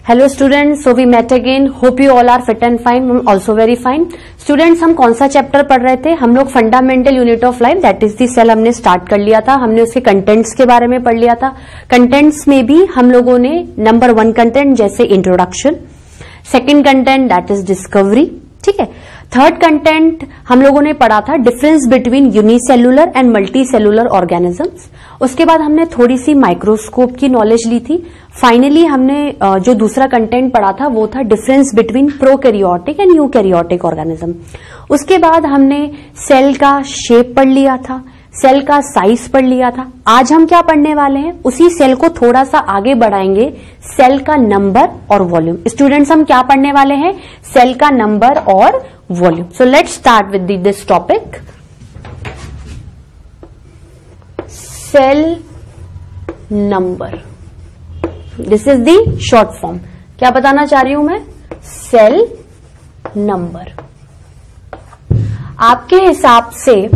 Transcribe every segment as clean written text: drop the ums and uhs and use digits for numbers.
Hello students, so we met again. Hope you all are fit and fine. Also very fine. Students, हम कौन सा chapter पढ़ रहे थे? हम लोग fundamental unit of life that is the cell हमने स्टार्ट कर लिया था. हमने उसके कंटेंट्स के बारे में पढ़ लिया था. कंटेंट्स में भी हम लोगों ने नंबर 1 कंटेंट जैसे introduction, second content that is discovery, ठीक है. थर्ड कंटेंट हम लोगों ने पढ़ा था difference between unicellular and multi cellular organisms. उसके बाद हमने थोड़ी सी माइक्रोस्कोप की नॉलेज ली थी. फाइनली हमने जो दूसरा कंटेंट पढ़ा था वो था difference between prokaryotic and eukaryotic organism. उसके बाद हमने सेल का शेप पढ़ लिया था, सेल का साइज पढ़ लिया था. आज हम क्या पढ़ने वाले हैं? उसी सेल को थोड़ा सा आगे बढ़ाएंगे, सेल का नंबर और वॉल्यूम. स्टूडेंट्स, हम क्या पढ़ने वाले हैं? सेल का नंबर और volume. So let's start with this topic. Cell number, this is the short form. क्या बताना चाह रही हूं मैं? Cell number. आपके हिसाब से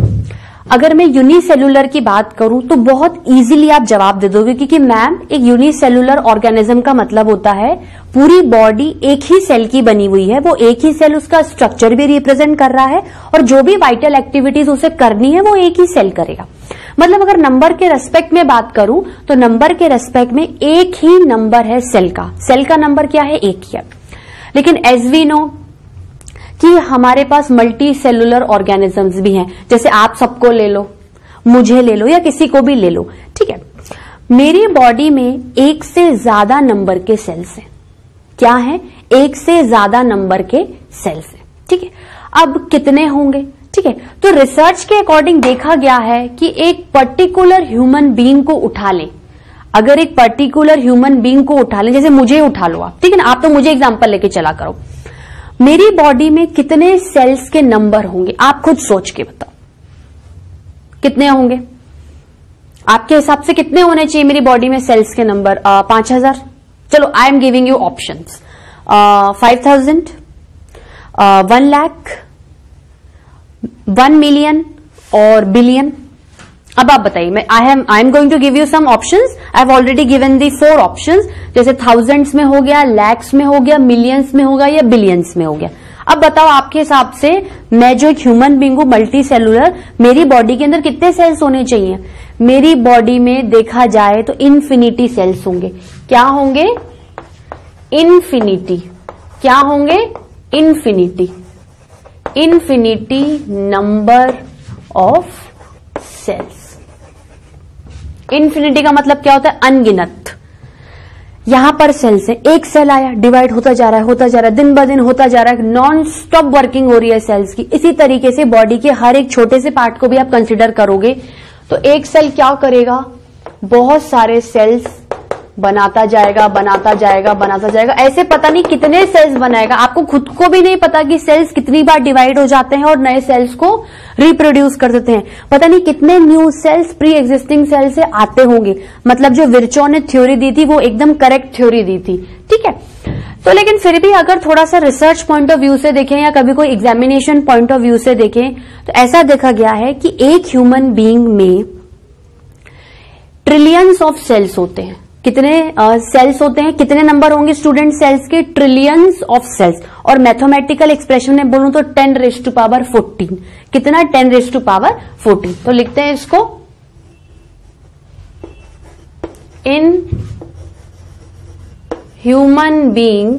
अगर मैं यूनिसेलुलर की बात करूं तो बहुत इजीली आप जवाब दे दोगे, क्योंकि मैम एक यूनिसेलुलर ऑर्गेनिज्म का मतलब होता है पूरी बॉडी एक ही सेल की बनी हुई है. वो एक ही सेल उसका स्ट्रक्चर भी रिप्रेजेंट कर रहा है और जो भी वाइटल एक्टिविटीज उसे करनी है वो एक ही सेल करेगा. मतलब अगर नंबर के रेस्पेक्ट में बात करूं तो नंबर के रेस्पेक्ट में एक ही नंबर है सेल का. सेल का नंबर क्या है? एक ही है. लेकिन एज वी नो कि हमारे पास मल्टी सेलुलर ऑर्गेनिजम्स भी हैं. जैसे आप सबको ले लो, मुझे ले लो या किसी को भी ले लो, ठीक है. मेरी बॉडी में एक से ज्यादा नंबर के सेल्स हैं. क्या है? एक से ज्यादा नंबर के सेल्स हैं, ठीक है. अब कितने होंगे? ठीक है, तो रिसर्च के अकॉर्डिंग देखा गया है कि एक पर्टिकुलर ह्यूमन बीइंग को उठा लें. अगर एक पर्टिकुलर ह्यूमन बीइंग को उठा लें, जैसे मुझे उठा लो आप, ठीक है ना, आप तो मुझे एग्जांपल लेके चला करो. मेरी बॉडी में कितने सेल्स के नंबर होंगे? आप खुद सोच के बताओ कितने होंगे. आपके हिसाब से कितने होने चाहिए मेरी बॉडी में सेल्स के नंबर? 5000. चलो, I am giving you options. 5000, 1 lakh, 1 million और बिलियन. अब आप बताइए. मैं I am going to give you some options. I have already given the 4 options. जैसे थाउजेंड्स में हो गया, लैक्स में हो गया, मिलियंस में होगा या बिलियंस में हो गया. अब बताओ आपके हिसाब से मैं जो एक ह्यूमन बीइंग हूं मल्टी सेलुलर, मेरी बॉडी के अंदर कितने सेल्स होने चाहिए? मेरी बॉडी में देखा जाए तो इन्फिनिटी सेल्स होंगे. क्या होंगे? इन्फिनिटी. क्या होंगे? Infinity. Infinity number of cells. Infinity का मतलब क्या होता है? अनगिनत. यहां पर सेल्स है, एक सेल आया, डिवाइड होता जा रहा है, होता जा रहा है, दिन ब दिन होता जा रहा है, नॉन स्टॉप वर्किंग हो रही है सेल्स की. इसी तरीके से बॉडी के हर एक छोटे से पार्ट को भी आप कंसिडर करोगे तो एक सेल क्या करेगा? बहुत सारे सेल्स बनाता जाएगा, बनाता जाएगा, बनाता जाएगा. ऐसे पता नहीं कितने सेल्स बनाएगा. आपको खुद को भी नहीं पता कि सेल्स कितनी बार डिवाइड हो जाते हैं और नए सेल्स को रिप्रोड्यूस कर देते हैं. पता नहीं कितने new cells pre existing cell से आते होंगे. मतलब जो विर्चो ने थ्योरी दी थी वो एकदम करेक्ट थ्योरी दी थी, ठीक है. तो लेकिन फिर भी अगर थोड़ा सा रिसर्च पॉइंट ऑफ व्यू से देखें या कभी कोई एग्जामिनेशन पॉइंट ऑफ व्यू से देखें तो ऐसा देखा गया है कि एक ह्यूमन बीइंग में ट्रिलियंस ऑफ सेल्स होते हैं. कितने सेल्स होते हैं? कितने नंबर होंगे स्टूडेंट सेल्स के? Trillions of cells. और मैथमेटिकल एक्सप्रेशन में बोलूं तो 10⁻14. कितना? 10⁻14. तो लिखते हैं इसको इन ह्यूमन बीइंग.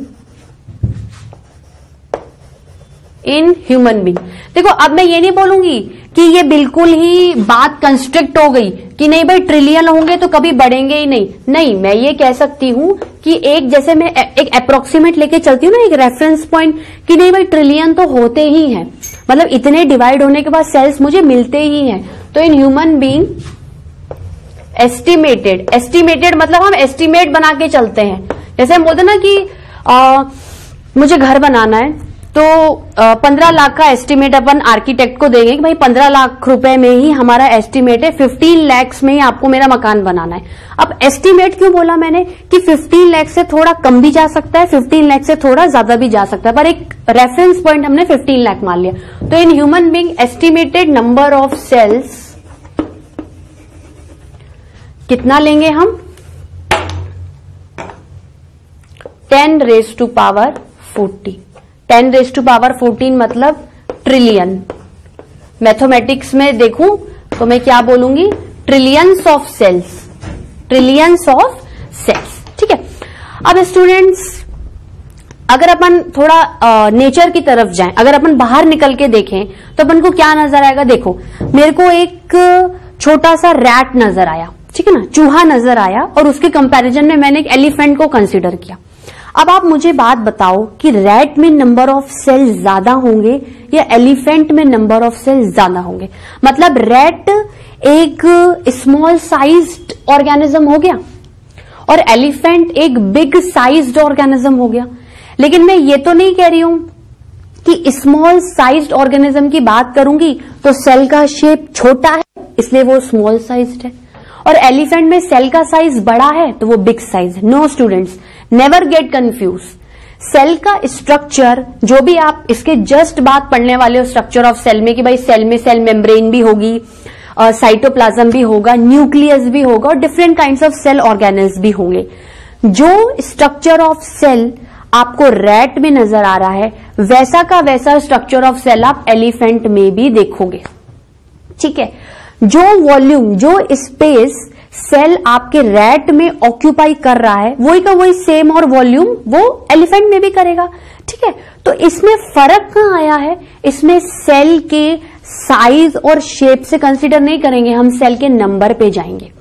इन ह्यूमन बीइंग. देखो, अब मैं ये नहीं बोलूंगी कि ये बिल्कुल ही बात कंस्ट्रक्ट हो गई कि नहीं भाई ट्रिलियन होंगे तो कभी बढ़ेंगे ही नहीं. नहीं, मैं ये कह सकती हूं कि एक, जैसे मैं एक अप्रोक्सीमेट लेके चलती हूं ना, एक रेफरेंस पॉइंट, कि नहीं भाई ट्रिलियन तो होते ही हैं. मतलब इतने डिवाइड होने के बाद सेल्स मुझे मिलते ही हैं. तो इन ह्यूमन बीइंग एस्टिमेटेड मतलब हम एस्टिमेट बना के चलते हैं. जैसे हम बोलते ना कि मुझे घर बनाना है तो 15 लाख का एस्टिमेट अपन आर्किटेक्ट को देंगे कि भाई 15 लाख रुपए में ही हमारा एस्टिमेट है, 15 लाख में ही आपको मेरा मकान बनाना है. अब एस्टिमेट क्यों बोला मैंने? कि 15 लाख से थोड़ा कम भी जा सकता है, 15 लाख से थोड़ा ज्यादा भी जा सकता है, पर एक रेफरेंस पॉइंट हमने 15 लाख मान लिया. तो in human being estimated number of cells कितना लेंगे हम? 10 raise to power 40। 10 raise to power 14 मतलब ट्रिलियन। मैथमेटिक्स में देखूं तो मैं क्या बोलूंगी, trillions of cells, trillions of cells. ठीक है, अब स्टूडेंट्स अगर अपन थोड़ा नेचर की तरफ जाएं, अगर अपन बाहर निकल के देखें तो अपन को क्या नजर आएगा। देखो मेरे को एक छोटा सा रैट नजर आया, ठीक है ना, चूहा नजर आया, और उसके कंपैरिजन में मैंने एक एलिफेंट को कंसीडर किया। अब आप मुझे बात बताओ कि रैट में नंबर ऑफ सेल्स ज्यादा होंगे या एलिफेंट में नंबर ऑफ सेल्स ज्यादा होंगे। मतलब रैट एक स्मॉल साइज्ड ऑर्गेनिज्म हो गया और एलिफेंट एक बिग साइज्ड ऑर्गेनिज्म हो गया। लेकिन मैं ये तो नहीं कह रही हूं कि स्मॉल साइज्ड ऑर्गेनिज्म की बात करूंगी तो सेल का शेप छोटा है इसलिए वो स्मॉल साइज्ड है, और एलिफेंट में सेल का साइज बड़ा है तो वो बिग साइज है। No students, never get confuse. Cell का स्ट्रक्चर जो भी आप इसके जस्ट बात पढ़ने वाले हो स्ट्रक्चर ऑफ सेल में कि भाई सेल में सेल मेम्ब्रेन भी होगी, साइटोप्लाज्म भी होगा, न्यूक्लियस भी होगा और different kinds of cell organelles भी होंगे। जो स्ट्रक्चर ऑफ सेल आपको रैट में नजर आ रहा है वैसा का वैसा स्ट्रक्चर ऑफ सेल आप एलिफेंट में भी देखोगे। ठीक है, जो वॉल्यूम, जो स्पेस सेल आपके रैट में ऑक्यूपाई कर रहा है वही का वही सेम और वॉल्यूम वो एलिफेंट में भी करेगा। ठीक है, तो इसमें फर्क कहां आया है, इसमें सेल के साइज और शेप से कंसीडर नहीं करेंगे, हम सेल के नंबर पे जाएंगे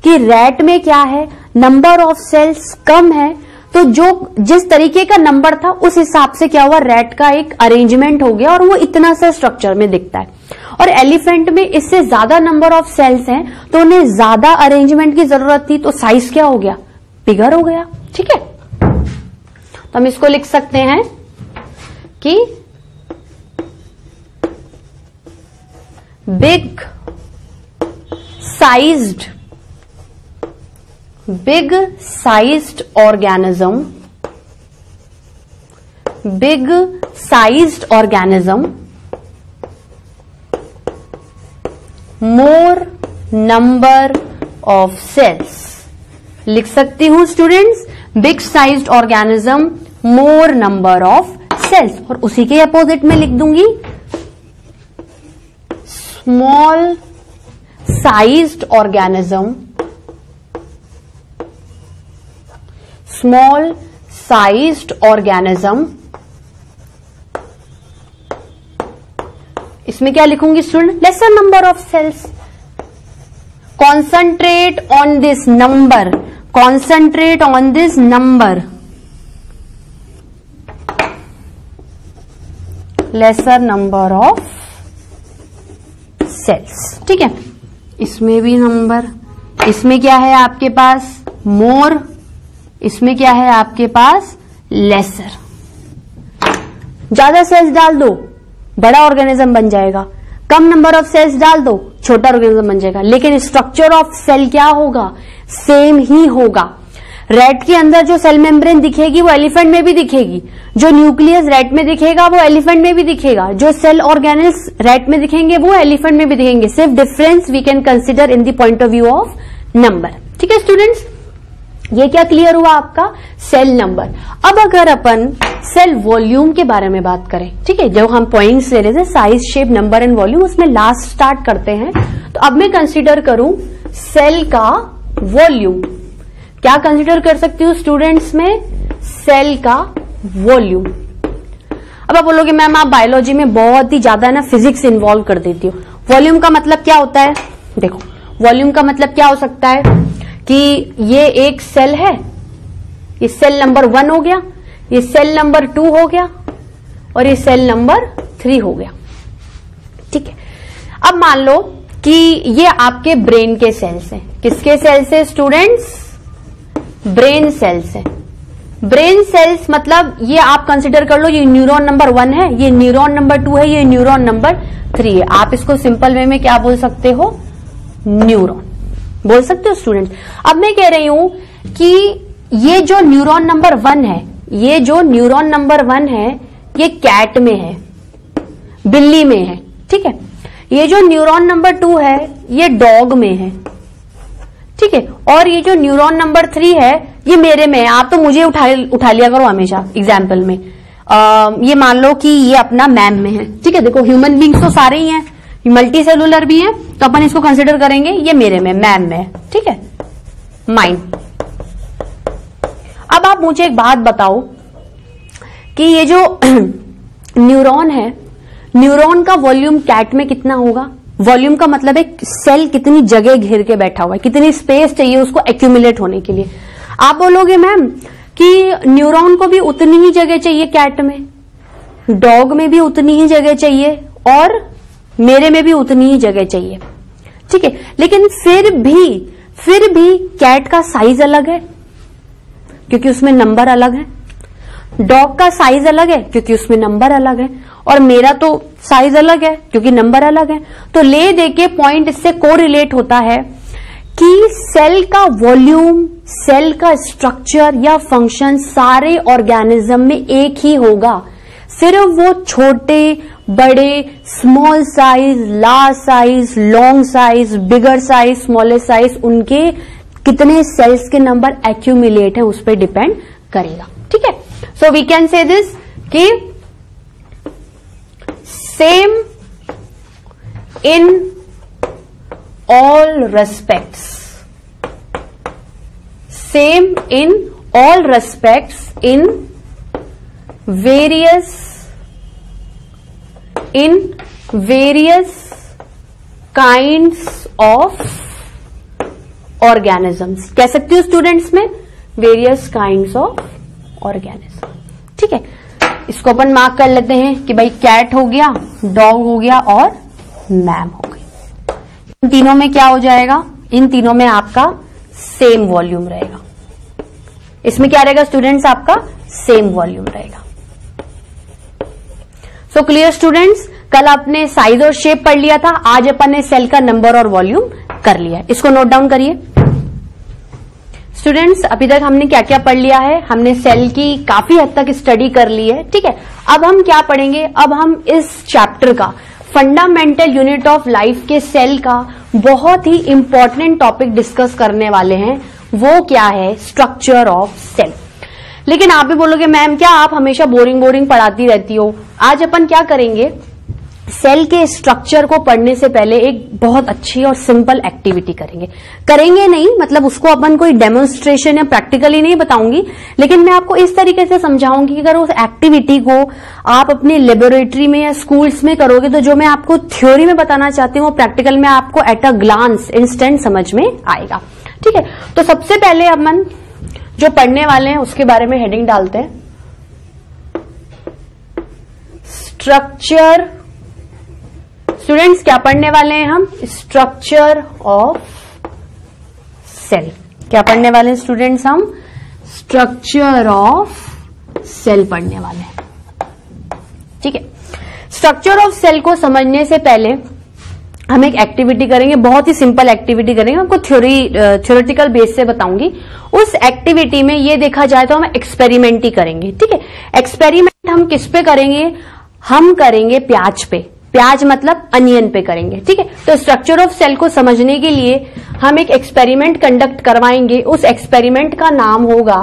कि रैट में क्या है, नंबर ऑफ सेल्स कम है तो जो जिस तरीके का नंबर था उस हिसाब से क्या हुआ, रैट का एक अरेंजमेंट हो गया और वो इतना सा स्ट्रक्चर में दिखता है। और एलिफेंट में इससे ज्यादा नंबर ऑफ सेल्स हैं तो उन्हें ज्यादा अरेंजमेंट की जरूरत थी तो साइज क्या हो गया, बिगर हो गया। ठीक है, तो हम इसको लिख सकते हैं कि big sized organism more number of cells. लिख सकती हूं students, big sized organism more number of cells, और उसी के अपोजिट में लिख दूंगी small sized organism, small sized organism. इसमें क्या लिखूंगी student, lesser number of cells. Concentrate on this number, concentrate on this number, lesser number of cells. ठीक है, इसमें भी नंबर, इसमें क्या है आपके पास मोर, इसमें क्या है आपके पास लेसर। ज्यादा सेल्स डाल दो बड़ा ऑर्गेनिज्म बन जाएगा, कम नंबर ऑफ सेल्स डाल दो छोटा ऑर्गेनिज्म बन जाएगा, लेकिन स्ट्रक्चर ऑफ सेल क्या होगा, सेम ही होगा। रैट के अंदर जो सेल मेम्ब्रेन दिखेगी वो एलिफेंट में भी दिखेगी, जो न्यूक्लियस रैट में दिखेगा वो एलिफेंट में भी दिखेगा, जो सेल ऑर्गेनल्स रैट में दिखेंगे वो एलिफेंट में भी दिखेंगे। सिर्फ difference we can consider in the point of view of number. ठीक है स्टूडेंट्स, ये क्या क्लियर हुआ आपका, सेल नंबर। अब अगर अपन सेल वॉल्यूम के बारे में बात करें, ठीक है, जो हम पॉइंट्स ले रहे थे size, shape, number and volume, उसमें लास्ट स्टार्ट करते हैं। तो अब मैं कंसीडर करूं सेल का वॉल्यूम। क्या कंसीडर कर सकती हूं स्टूडेंट्स में, सेल का वॉल्यूम। अब आप बोलोगे मैम आप बायोलॉजी में बहुत ही ज्यादा ना फिजिक्स इन्वॉल्व कर देती हो, वॉल्यूम का मतलब क्या होता है। देखो वॉल्यूम का मतलब क्या हो सकता है कि ये एक सेल है, ये सेल नंबर 1 हो गया, ये सेल नंबर 2 हो गया और ये सेल नंबर 3 हो गया। ठीक है, अब मान लो कि ये आपके ब्रेन के सेल्स हैं। किसके सेल्स है स्टूडेंट्स, ब्रेन सेल्स है। ब्रेन सेल्स मतलब ये आप कंसिडर कर लो, ये न्यूरॉन नंबर 1 है, ये न्यूरॉन नंबर 2 है, ये न्यूरॉन नंबर 3 है। आप इसको सिंपल वे में क्या बोल सकते हो, न्यूरॉन बोल सकते हो स्टूडेंट। अब मैं कह रही हूं कि ये जो न्यूरॉन नंबर 1 है, ये जो न्यूरॉन नंबर 1 है ये कैट में है, बिल्ली में है। ठीक है, ये जो न्यूरॉन नंबर 2 है ये डॉग में है। ठीक है, और ये जो न्यूरॉन नंबर 3 है ये मेरे में है। आप तो मुझे उठा लिया करो हमेशा एग्जाम्पल में। ये मान लो कि ये अपना मैम में है, ठीक है। देखो ह्यूमन बींग्स तो सारे ही हैं, मल्टी सेलुलर भी हैं, तो अपन इसको कंसिडर करेंगे ये मेरे में मैम में है, ठीक है, माइंड। अब आप मुझे एक बात बताओ कि ये जो न्यूरॉन है, न्यूरॉन का वॉल्यूम कैट में कितना होगा? वॉल्यूम का मतलब है सेल कितनी जगह घेर के बैठा हुआ है, कितनी स्पेस चाहिए उसको एक्यूमुलेट होने के लिए। आप बोलोगे मैम कि न्यूरॉन को भी उतनी ही जगह चाहिए कैट में, डॉग में भी उतनी ही जगह चाहिए और मेरे में भी उतनी ही जगह चाहिए, ठीक है। लेकिन फिर भी कैट का साइज अलग है क्योंकि उसमें नंबर अलग है, डॉग का साइज अलग है क्योंकि उसमें नंबर अलग है, और मेरा तो साइज अलग है क्योंकि नंबर अलग है। तो ले दे के पॉइंट इससे कोरिलेट होता है कि सेल का वॉल्यूम, सेल का स्ट्रक्चर या फंक्शन सारे ऑर्गेनिज्म में एक ही होगा, सिर्फ वो छोटे बड़े, small size, large size, long size, bigger size, smaller size, उनके कितने सेल्स के नंबर एक्यूमुलेट है उस पर डिपेंड करेगा, ठीक है। So we can say this कि same in all respects, same in all respects in various kinds of organisms। कह सकती हूँ स्टूडेंट्स में various kinds of organism, ठीक है। इसको अपन मार्क कर लेते हैं कि भाई कैट हो गया, डॉग हो गया और मैम हो गई। इन तीनों में क्या हो जाएगा? इन तीनों में आपका सेम वॉल्यूम रहेगा। इसमें क्या रहेगा स्टूडेंट्स? आपका सेम वॉल्यूम रहेगा। सो क्लियर स्टूडेंट्स, कल आपने साइज और शेप पढ़ लिया था, आज अपन ने सेल का नंबर और वॉल्यूम कर लिया। इसको नोट डाउन करिए स्टूडेंट्स। अभी तक हमने क्या क्या पढ़ लिया है? हमने सेल की काफी हद तक स्टडी कर ली है, ठीक है। अब हम क्या पढ़ेंगे? अब हम इस चैप्टर का फंडामेंटल यूनिट ऑफ लाइफ के सेल का बहुत ही इंपॉर्टेंट टॉपिक डिस्कस करने वाले हैं। वो क्या है? Structure of cell. लेकिन आप भी बोलोगे मैम क्या आप हमेशा बोरिंग पढ़ाती रहती हो। आज अपन क्या करेंगे? सेल के स्ट्रक्चर को पढ़ने से पहले एक बहुत अच्छी और सिंपल एक्टिविटी करेंगे नहीं, मतलब उसको अपन कोई डेमोन्स्ट्रेशन या प्रैक्टिकली नहीं बताऊंगी, लेकिन मैं आपको इस तरीके से समझाऊंगी कि अगर उस एक्टिविटी को आप अपने लेबोरेटरी में या स्कूल्स में करोगे तो जो मैं आपको थ्योरी में बताना चाहती हूँ वो प्रैक्टिकल में आपको एट अ ग्लांस इंस्टेंट समझ में आएगा, ठीक है। तो सबसे पहले अपन जो पढ़ने वाले हैं उसके बारे में हेडिंग डालते हैं, स्ट्रक्चर। स्टूडेंट्स क्या पढ़ने वाले हैं हम? Structure of cell. क्या पढ़ने वाले हैं स्टूडेंट्स? हम स्ट्रक्चर ऑफ सेल पढ़ने वाले हैं, ठीक है। स्ट्रक्चर ऑफ सेल को समझने से पहले हम एक एक्टिविटी करेंगे, बहुत ही सिंपल एक्टिविटी करेंगे, आपको थ्योरेटिकल बेस से बताऊंगी। उस एक्टिविटी में ये देखा जाए तो हम एक्सपेरिमेंट ही करेंगे, ठीक है। एक्सपेरिमेंट हम किस पे करेंगे? हम करेंगे प्याज पे। प्याज मतलब अनियन पे करेंगे, ठीक है। तो स्ट्रक्चर ऑफ सेल को समझने के लिए हम एक एक्सपेरिमेंट कंडक्ट करवाएंगे। उस एक्सपेरिमेंट का नाम होगा,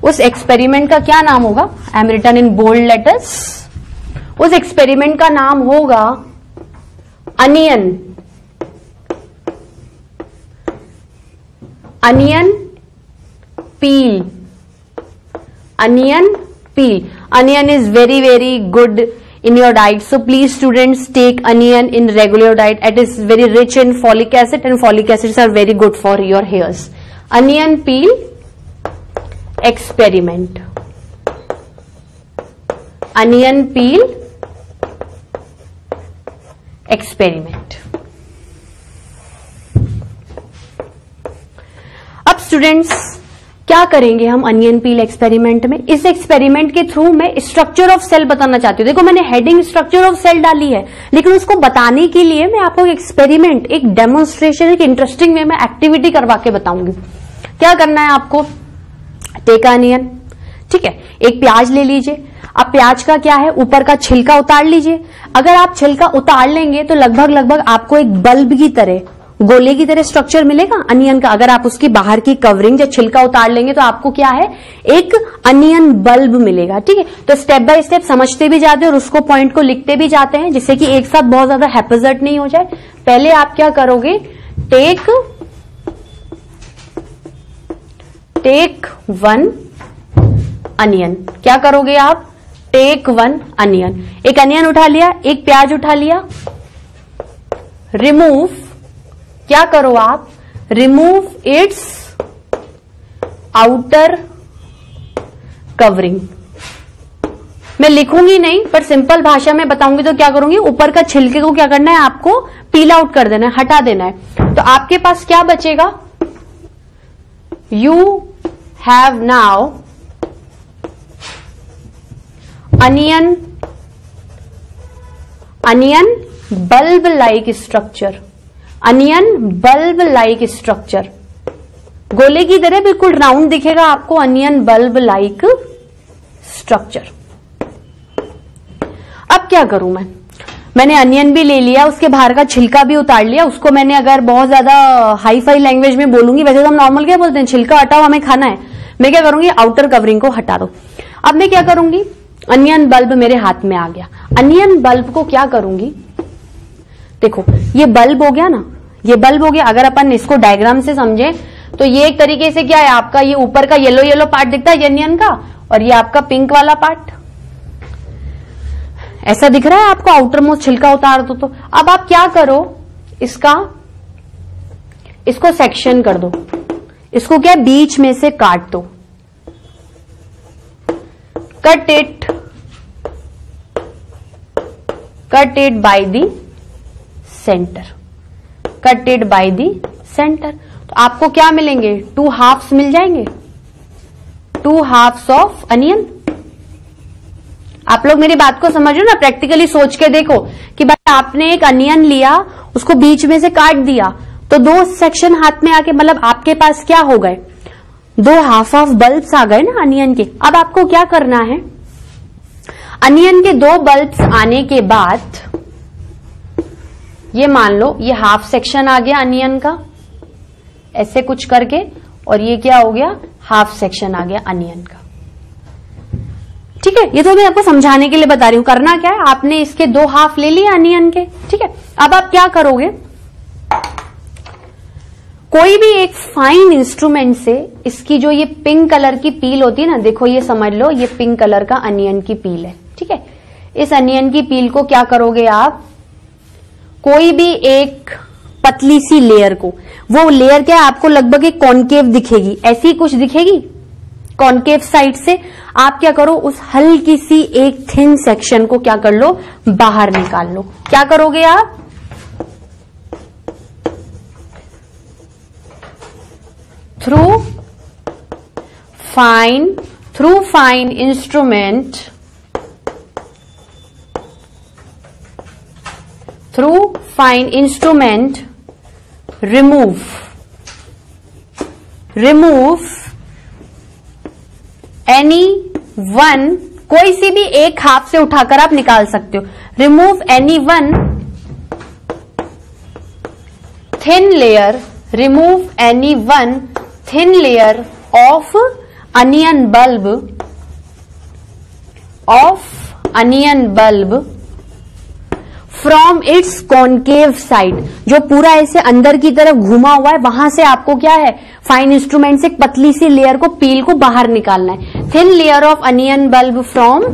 उस एक्सपेरिमेंट का क्या नाम होगा? I am written in bold letters. उस एक्सपेरिमेंट का नाम होगा onion peel. Onion peel. Onion is very good in your diet, so please students take onion in regular diet. It is very rich in folic acid and folic acids are very good for your hairs. Onion peel experiment. Onion peel experiment. अब students क्या करेंगे हम onion पील experiment में? इस experiment के through मैं structure of cell बताना चाहती हूँ। देखो मैंने हेडिंग स्ट्रक्चर ऑफ सेल डाली है, लेकिन उसको बताने के लिए मैं आपको एक एक्सपेरिमेंट, एक डेमोन्स्ट्रेशन, एक इंटरेस्टिंग वे में एक्टिविटी करवा के बताऊंगी। क्या करना है आपको? टेक अनियन, ठीक है। एक प्याज ले लीजिए। अब प्याज का क्या है? ऊपर का छिलका उतार लीजिए। अगर आप छिलका उतार लेंगे तो लगभग आपको एक बल्ब की तरह गोले की तरह स्ट्रक्चर मिलेगा अनियन का। अगर आप उसकी बाहर की कवरिंग या छिलका उतार लेंगे तो आपको क्या है, एक अनियन बल्ब मिलेगा। ठीक है, तो स्टेप बाय स्टेप समझते भी जाते हैं और उसको पॉइंट को लिखते भी जाते हैं, जिससे कि एक साथ बहुत ज्यादा हैपजर्ट नहीं हो जाए। पहले आप क्या करोगे, टेक वन अनियन। क्या करोगे आप, टेक वन अनियन। एक अनियन उठा लिया, एक प्याज उठा लिया, रिमूव, क्या करो आप, रिमूव इट्स आउटर कवरिंग। मैं लिखूंगी नहीं पर सिंपल भाषा में बताऊंगी तो क्या करूंगी, ऊपर का छिलके को क्या करना है, आपको पील आउट कर देना है, हटा देना है। तो आपके पास क्या बचेगा, you have now onion bulb like structure, onion bulb like structure, गोले की तरह बिल्कुल राउंड दिखेगा आपको, अनियन बल्ब लाइक स्ट्रक्चर। अब क्या करूं मैंने अनियन भी ले लिया, उसके बाहर का छिलका भी उतार लिया, उसको मैंने अगर बहुत ज्यादा हाई फाई लैंग्वेज में बोलूंगी, वैसे तो हम नॉर्मल क्या बोलते हैं, छिलका हटाओ हमें खाना है, मैं क्या करूंगी, आउटर कवरिंग को हटा दो। अब मैं क्या करूंगी, अनियन बल्ब मेरे हाथ में आ गया, अनियन बल्ब को क्या करूंगी, देखो ये बल्ब हो गया ना, ये बल्ब हो गया। अगर अपन इसको डायग्राम से समझे तो ये एक तरीके से क्या है, आपका ये ऊपर का येलो येलो पार्ट दिखता है अनियन का, और ये आपका पिंक वाला पार्ट ऐसा दिख रहा है आपको, आउटर मोस्ट छिलका उतार दो तो। अब आप क्या करो, इसको सेक्शन कर दो, इसको क्या बीच में से काट दो, cut it by the centre, cut it by the centre. तो आपको क्या मिलेंगे, 2 हाफ्स मिल जाएंगे, 2 हाफ्स ऑफ अनियन। आप लोग मेरी बात को समझ रहे हो ना, प्रैक्टिकली सोच के देखो कि भाई आपने एक अनियन लिया, उसको बीच में से काट दिया, तो 2 सेक्शन हाथ में आके, मतलब आपके पास क्या हो गए, 2 हाफ ऑफ बल्ब्स आ गए ना अनियन के। अब आपको क्या करना है, अनियन के 2 बल्ब्स आने के बाद ये मान लो ये हाफ सेक्शन आ गया अनियन का, ऐसे कुछ करके, और ये क्या हो गया, हाफ सेक्शन आ गया अनियन का। ठीक है, ये तो मैं आपको समझाने के लिए बता रही हूं। करना क्या है, आपने इसके 2 हाफ ले लिए अनियन के। ठीक है, अब आप क्या करोगे, कोई भी एक फाइन इंस्ट्रूमेंट से इसकी जो ये पिंक कलर की पील होती है ना, देखो ये समझ लो ये पिंक कलर का अनियन की पील है। ठीक है, इस अनियन की पील को क्या करोगे आप, कोई भी एक पतली सी लेयर को, वो लेयर क्या है आपको लगभग एक कॉनकेव दिखेगी, ऐसी कुछ दिखेगी कॉनकेव साइड से, आप क्या करो, उस हल्की सी एक थिन सेक्शन को क्या कर लो, बाहर निकाल लो। क्या करोगे आप, through fine instrument, remove any one, कोई सी भी एक हाफ से उठाकर आप निकाल सकते हो, remove any one thin layer of onion bulb from its concave side, जो पूरा ऐसे अंदर की तरफ घुमा हुआ है, वहां से आपको क्या है, फाइन इंस्ट्रूमेंट से एक पतली सी लेयर को, पील को बाहर निकालना है। Thin layer of onion bulb from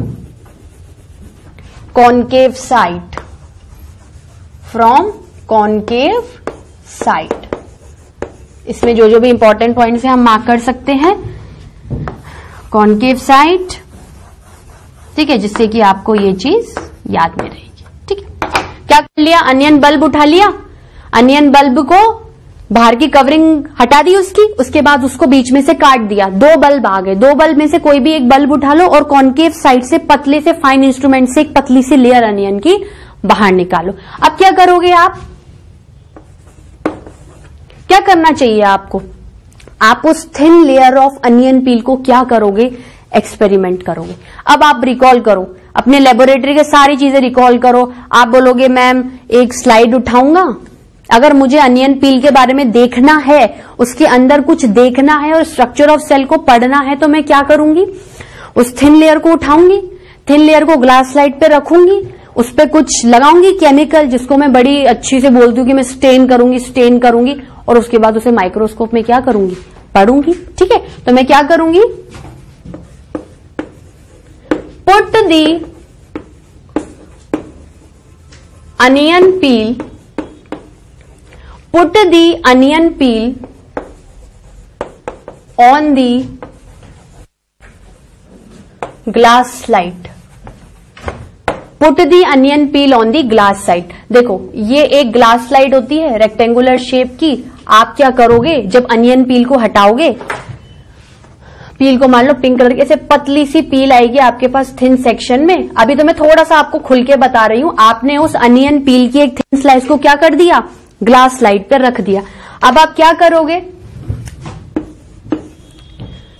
concave side, इसमें जो जो भी इंपॉर्टेंट पॉइंट्स है हम मार्क कर सकते हैं, कॉनकेव साइड। ठीक है, जिससे कि आपको ये चीज याद में रहेगी। ठीक है, क्या कर लिया, अनियन बल्ब उठा लिया, अनियन बल्ब को बाहर की कवरिंग हटा दी उसकी, उसके बाद उसको बीच में से काट दिया, 2 बल्ब आ गए, 2 बल्ब में से कोई भी एक बल्ब उठा लो और कॉनकेव साइड से पतले से फाइन इंस्ट्रूमेंट से एक पतली सी लेयर अनियन की बाहर निकालो। अब क्या करोगे आप, क्या करना चाहिए आपको, आप उस थिन लेयर ऑफ अनियन पील को क्या करोगे, एक्सपेरिमेंट करोगे। अब आप रिकॉल करो, अपने लेबोरेटरी के सारी चीजें रिकॉल करो। आप बोलोगे मैम एक स्लाइड उठाऊंगा, अगर मुझे अनियन पील के बारे में देखना है, उसके अंदर कुछ देखना है और स्ट्रक्चर ऑफ सेल को पढ़ना है, तो मैं क्या करूंगी, उस थिन लेयर को उठाऊंगी, थिन लेयर को ग्लास स्लाइड पे रखूंगी, उस पर कुछ लगाऊंगी केमिकल, जिसको मैं बड़ी अच्छी से बोलती हूँ कि मैं स्टेन करूंगी, और उसके बाद उसे माइक्रोस्कोप में क्या करूंगी, पढ़ूंगी। ठीक है, तो मैं क्या करूंगी, put the onion peel, put the onion peel on the glass slide, put the onion peel on the glass slide. देखो ये एक ग्लास स्लाइड होती है रेक्टेंगुलर शेप की। आप क्या करोगे, जब अनियन पील को हटाओगे, पील को मान लो पिंक कलर की, ऐसे पतली सी पील आएगी आपके पास थिन सेक्शन में। अभी तो मैं थोड़ा सा आपको खुल के बता रही हूं। आपने उस अनियन पील की एक थिन स्लाइस को क्या कर दिया, ग्लास स्लाइड पर रख दिया। अब आप क्या करोगे,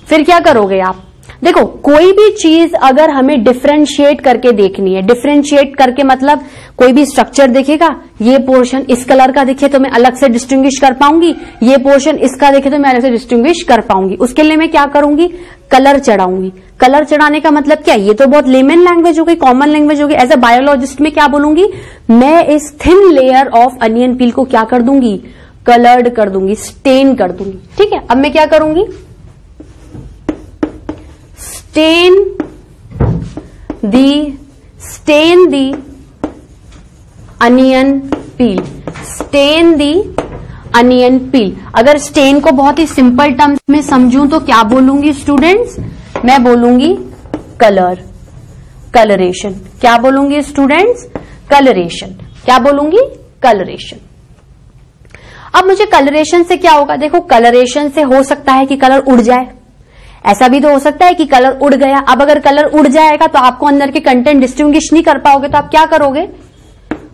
फिर क्या करोगे आप, देखो कोई भी चीज अगर हमें डिफरेंशिएट करके देखनी है, डिफरेंशिएट करके मतलब कोई भी स्ट्रक्चर देखेगा, ये पोर्शन इस कलर का दिखे तो मैं अलग से डिस्टिंग्विश कर पाऊंगी, ये पोर्शन इसका दिखे तो मैं अलग से डिस्टिंग्विश कर पाऊंगी। उसके लिए मैं क्या करूंगी, कलर चढ़ाऊंगी। कलर चढ़ाने का मतलब क्या, ये तो बहुत लेमन लैंग्वेज हो गई, कॉमन लैंग्वेज हो गई। एज ए बायोलॉजिस्ट में क्या बोलूंगी, मैं इस थिन लेयर ऑफ अनियन पील को क्या कर दूंगी, कलर्ड कर दूंगी, स्टेन कर दूंगी। ठीक है, अब मैं क्या करूंगी, stain the onion peel, stain the onion peel। अगर स्टेन को बहुत ही सिंपल टर्म्स में समझूं तो क्या बोलूंगी स्टूडेंट्स, मैं बोलूंगी कलर, कलरेशन। क्या बोलूंगी स्टूडेंट्स, कलरेशन। क्या बोलूंगी, कलरेशन। अब मुझे कलरेशन से क्या होगा, देखो कलरेशन से हो सकता है कि कलर उड़ जाए, ऐसा भी तो हो सकता है कि कलर उड़ गया। अब अगर कलर उड़ जाएगा तो आपको अंदर के कंटेंट डिस्टिंग्विश नहीं कर पाओगे, तो आप क्या करोगे,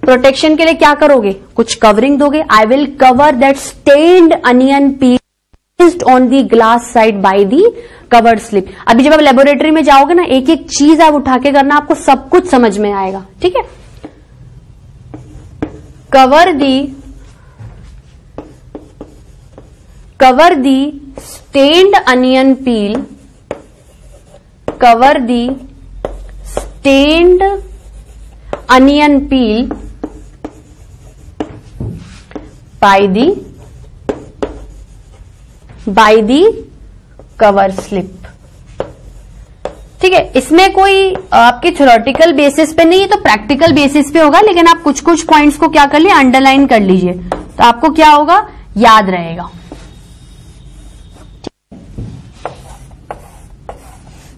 प्रोटेक्शन के लिए क्या करोगे, कुछ कवरिंग दोगे। I will cover that stained onion peel on the glass side by the covered slip. अभी जब आप लेबोरेटरी में जाओगे ना, एक एक चीज आप उठा के करना, आपको सब कुछ समझ में आएगा। ठीक है, cover the stained onion peel, cover the stained onion peel by the cover slip। ठीक है, इसमें कोई आपके थ्योरेटिकल बेसिस पे नहीं है, तो प्रैक्टिकल बेसिस पे होगा, लेकिन आप कुछ कुछ पॉइंट्स को क्या कर लिए, अंडरलाइन कर लीजिए, तो आपको क्या होगा, याद रहेगा।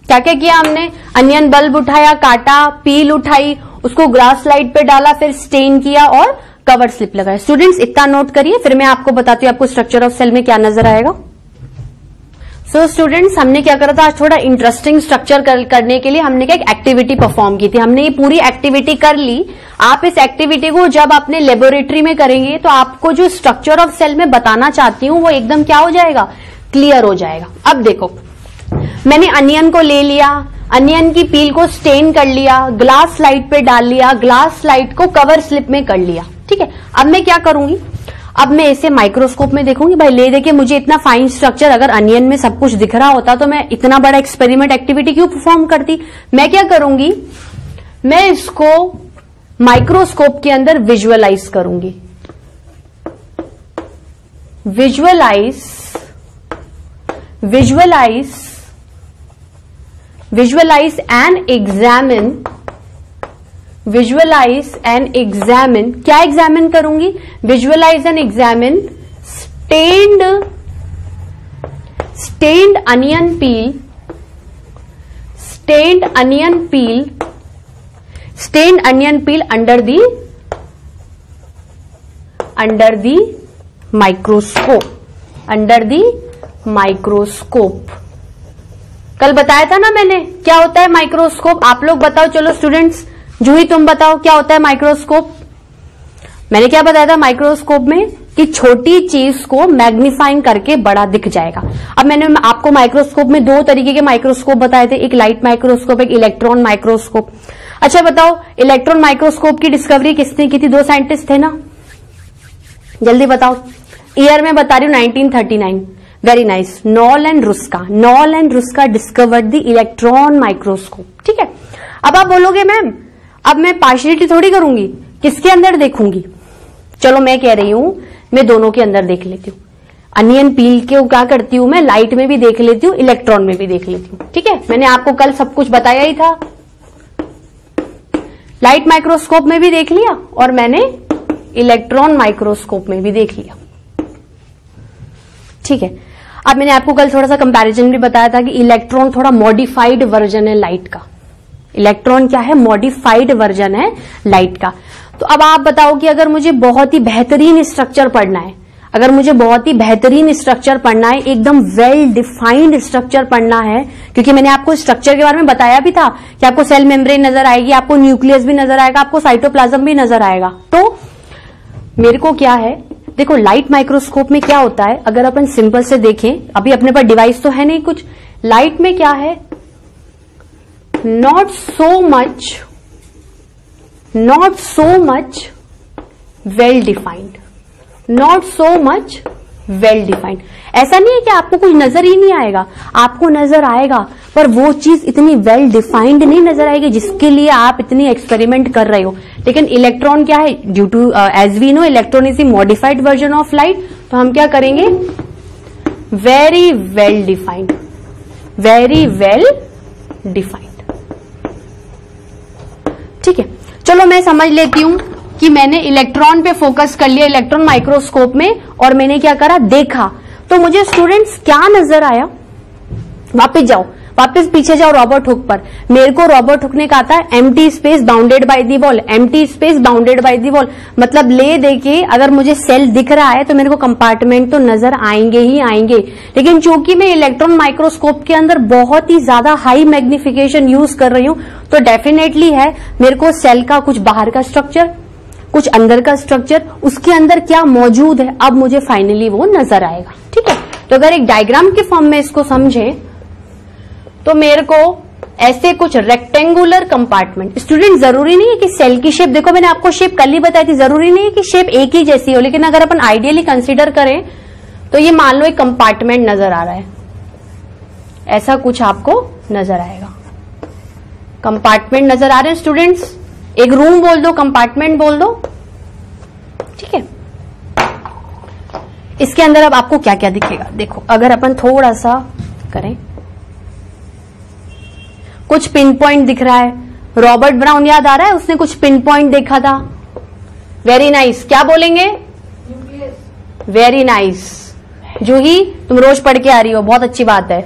क्या क्या किया हमने, अनियन बल्ब उठाया, काटा, पील उठाई, उसको ग्लास स्लाइड पे डाला, फिर स्टेन किया और कवर स्लिप लगाया। स्टूडेंट्स इतना नोट करिए, फिर मैं आपको बताती हूँ आपको स्ट्रक्चर ऑफ सेल में क्या नजर आएगा। सो स्टूडेंट्स, हमने क्या करा था, आज थोड़ा इंटरेस्टिंग स्ट्रक्चर करने के लिए हमने क्या एक एक्टिविटी परफॉर्म की थी। हमने ये पूरी एक्टिविटी कर ली। आप इस एक्टिविटी को जब अपने लेबोरेटरी में करेंगे तो आपको जो स्ट्रक्चर ऑफ सेल में बताना चाहती हूँ वो एकदम क्या हो जाएगा, क्लियर हो जाएगा। अब देखो, मैंने अनियन को ले लिया, अनियन की पील को स्टेन कर लिया, ग्लास स्लाइड पे डाल लिया, ग्लास स्लाइड को कवर स्लिप में कर लिया। ठीक है, अब मैं क्या करूंगी, अब मैं इसे माइक्रोस्कोप में देखूंगी। भाई ले देखिए, मुझे इतना फाइन स्ट्रक्चर अगर अनियन में सब कुछ दिख रहा होता तो मैं इतना बड़ा एक्सपेरिमेंट एक्टिविटी क्यों परफॉर्म करती। मैं क्या करूंगी, मैं इसको माइक्रोस्कोप के अंदर विजुअलाइज करूंगी। Visualize and examine, क्या एग्जामिन करूंगी, visualise and examine stained onion peel under the microscope। कल बताया था ना मैंने क्या होता है माइक्रोस्कोप। आप लोग बताओ, चलो स्टूडेंट्स, जूही तुम बताओ क्या होता है माइक्रोस्कोप। मैंने क्या बताया था माइक्रोस्कोप में, कि छोटी चीज को मैग्नीफाइंग करके बड़ा दिख जाएगा। अब मैंने आपको माइक्रोस्कोप में दो तरीके के माइक्रोस्कोप बताए थे, एक लाइट माइक्रोस्कोप, एक इलेक्ट्रॉन माइक्रोस्कोप। अच्छा बताओ, इलेक्ट्रॉन माइक्रोस्कोप की डिस्कवरी किसने की थी, दो साइंटिस्ट थे ना, जल्दी बताओ। ईयर में बता रही हूं 1939। Very nice. Knoll and रुस्का discovered the electron microscope. ठीक है, अब आप बोलोगे मैम अब मैं पार्शियलिटी थोड़ी करूंगी, किसके अंदर देखूंगी? चलो मैं कह रही हूं मैं दोनों के अंदर देख लेती हूं। अनियन पील के क्या करती हूं मैं, लाइट में भी देख लेती हूं, इलेक्ट्रॉन में भी देख लेती हूं। ठीक है, मैंने आपको कल सब कुछ बताया ही था। लाइट माइक्रोस्कोप में भी देख लिया और मैंने इलेक्ट्रॉन माइक्रोस्कोप में भी देख लिया। ठीक है, अब मैंने आपको कल थोड़ा सा कंपैरिजन भी बताया था कि इलेक्ट्रॉन थोड़ा मॉडिफाइड वर्जन है लाइट का। इलेक्ट्रॉन क्या है? मॉडिफाइड वर्जन है लाइट का। तो अब आप बताओ कि अगर मुझे बहुत ही बेहतरीन स्ट्रक्चर पढ़ना है, अगर मुझे बहुत ही बेहतरीन स्ट्रक्चर पढ़ना है, एकदम वेल डिफाइंड स्ट्रक्चर पढ़ना है, क्योंकि मैंने आपको स्ट्रक्चर के बारे में बताया भी था कि आपको सेल मेम्ब्रेन नजर आएगी, आपको न्यूक्लियस भी नजर आएगा, आपको साइटोप्लाज्म भी नजर आएगा। तो मेरे को क्या है, देखो लाइट माइक्रोस्कोप में क्या होता है, अगर अपन सिंपल से देखें, अभी अपने पास डिवाइस तो है नहीं कुछ, लाइट में क्या है, not so much well defined, not so much well defined. ऐसा नहीं है कि आपको कुछ नजर ही नहीं आएगा, आपको नजर आएगा, पर वो चीज इतनी वेल डिफाइंड नहीं नजर आएगी जिसके लिए आप इतनी एक्सपेरिमेंट कर रहे हो। लेकिन इलेक्ट्रॉन क्या है, due to as we know electron is the modified version of light, तो हम क्या करेंगे, very well defined, very well defined. ठीक है, चलो मैं समझ लेती हूं कि मैंने इलेक्ट्रॉन पे फोकस कर लिया, इलेक्ट्रॉन माइक्रोस्कोप में, और मैंने क्या करा, देखा। तो मुझे स्टूडेंट्स क्या नजर आया? वापस जाओ, वापस पीछे जाओ रॉबर्ट हुक पर। मेरे को रॉबर्ट हुक ने कहा था empty space bounded by the wall, empty space bounded by the wall, मतलब ले देके अगर मुझे सेल दिख रहा है तो मेरे को कंपार्टमेंट तो नजर आएंगे ही आएंगे। लेकिन चूंकि मैं इलेक्ट्रॉन माइक्रोस्कोप के अंदर बहुत ही ज्यादा हाई मैग्निफिकेशन यूज कर रही हूं, तो डेफिनेटली है मेरे को सेल का कुछ बाहर का स्ट्रक्चर, कुछ अंदर का स्ट्रक्चर, उसके अंदर क्या मौजूद है, अब मुझे फाइनली वो नजर आएगा। ठीक है, तो अगर एक डायग्राम के फॉर्म में इसको समझे तो मेरे को ऐसे कुछ रेक्टेंगुलर कंपार्टमेंट, स्टूडेंट जरूरी नहीं है कि सेल की शेप, देखो मैंने आपको शेप कल ही बताई थी, जरूरी नहीं है कि शेप एक ही जैसी हो, लेकिन अगर अपन आइडियली कंसीडर करें तो ये मान लो एक कंपार्टमेंट नजर आ रहा है, ऐसा कुछ आपको नजर आएगा। कंपार्टमेंट नजर आ रहे हैं स्टूडेंट्स, एक रूम बोल दो, कंपार्टमेंट बोल दो। ठीक है, इसके अंदर अब आपको क्या क्या दिखेगा, देखो अगर अपन थोड़ा सा करें, कुछ पिन पॉइंट दिख रहा है। रॉबर्ट ब्राउन याद आ रहा है, उसने कुछ पिन पॉइंट देखा था। वेरी नाइस, क्या बोलेंगे? वेरी नाइस जूही, तुम रोज पढ़ के आ रही हो, बहुत अच्छी बात है।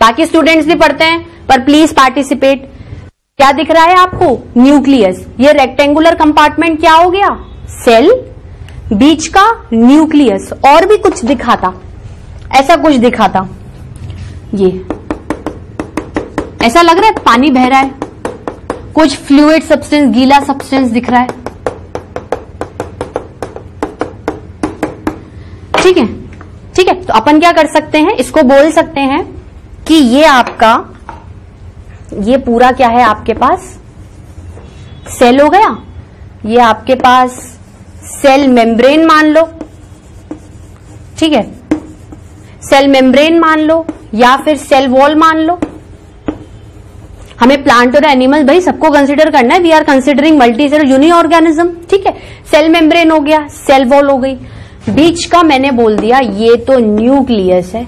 बाकी स्टूडेंट्स भी पढ़ते हैं, पर प्लीज पार्टिसिपेट। क्या दिख रहा है आपको? न्यूक्लियस। ये रेक्टेंगुलर कंपार्टमेंट क्या हो गया? सेल, बीच का न्यूक्लियस, और भी कुछ दिखा था, ऐसा कुछ दिखा था। ये ऐसा लग रहा है पानी बह रहा है, कुछ फ्लूइड सब्सटेंस, गीला सब्सटेंस दिख रहा है। ठीक है, ठीक है, तो अपन क्या कर सकते हैं, इसको बोल सकते हैं कि ये आपका, ये पूरा क्या है आपके पास, सेल हो गया। ये आपके पास सेल मेम्ब्रेन मान लो, ठीक है, सेल मेम्ब्रेन मान लो या फिर सेल वॉल मान लो। हमें प्लांट और एनिमल भाई सबको कंसीडर करना है, we are considering multi cell uni organism. ठीक है, सेल मेम्ब्रेन हो गया, सेल वॉल हो गई, बीच का मैंने बोल दिया ये तो न्यूक्लियस है।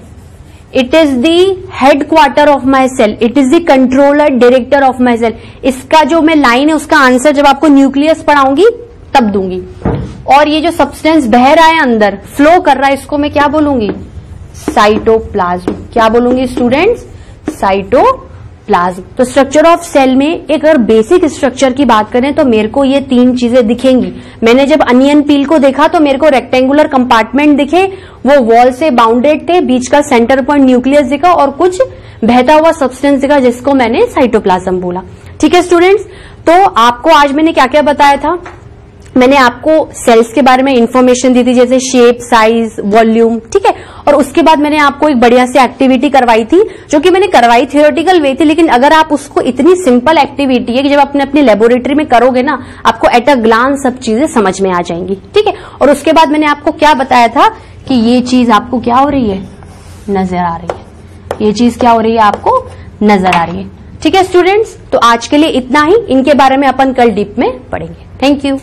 It is the headquarter of my cell, it is the controller director of my cell. इसका जो मैं लाइन है उसका आंसर जब आपको न्यूक्लियस पढ़ाऊंगी तब दूंगी। और ये जो सब्सटेंस बह रहा है अंदर, फ्लो कर रहा है, इसको मैं क्या बोलूंगी? साइटोप्लाज्म। क्या बोलूंगी स्टूडेंट्स? साइटोप्लाज्म। तो स्ट्रक्चर ऑफ सेल में एक अगर बेसिक स्ट्रक्चर की बात करें तो मेरे को ये तीन चीजें दिखेंगी। मैंने जब अनियन पील को देखा तो मेरे को रेक्टेंगुलर कंपार्टमेंट दिखे, वो वॉल से बाउंडेड थे, बीच का सेंटर पॉइंट न्यूक्लियस दिखा और कुछ बहता हुआ सब्सटेंस दिखा जिसको मैंने साइटोप्लाज्म बोला। ठीक है स्टूडेंट्स, तो आपको आज मैंने क्या क्या बताया था? मैंने आपको सेल्स के बारे में इंफॉर्मेशन दी थी, जैसे शेप, साइज, वॉल्यूम, ठीक है। और उसके बाद मैंने आपको एक बढ़िया सी एक्टिविटी करवाई थी, जो कि मैंने करवाई थियोरेटिकल वे थी, लेकिन अगर आप उसको, इतनी सिंपल एक्टिविटी है कि जब आपने अपनी लेबोरेटरी में करोगे ना, आपको एट अ ग्लांस सब चीजें समझ में आ जाएंगी, ठीक है। और उसके बाद मैंने आपको क्या बताया था कि ये चीज आपको क्या हो रही है, नजर आ रही है, ये चीज क्या हो रही है, आपको नजर आ रही है, ठीक है स्टूडेंट्स। तो आज के लिए इतना ही, इनके बारे में अपन कल डीप में पढ़ेंगे। Thank you.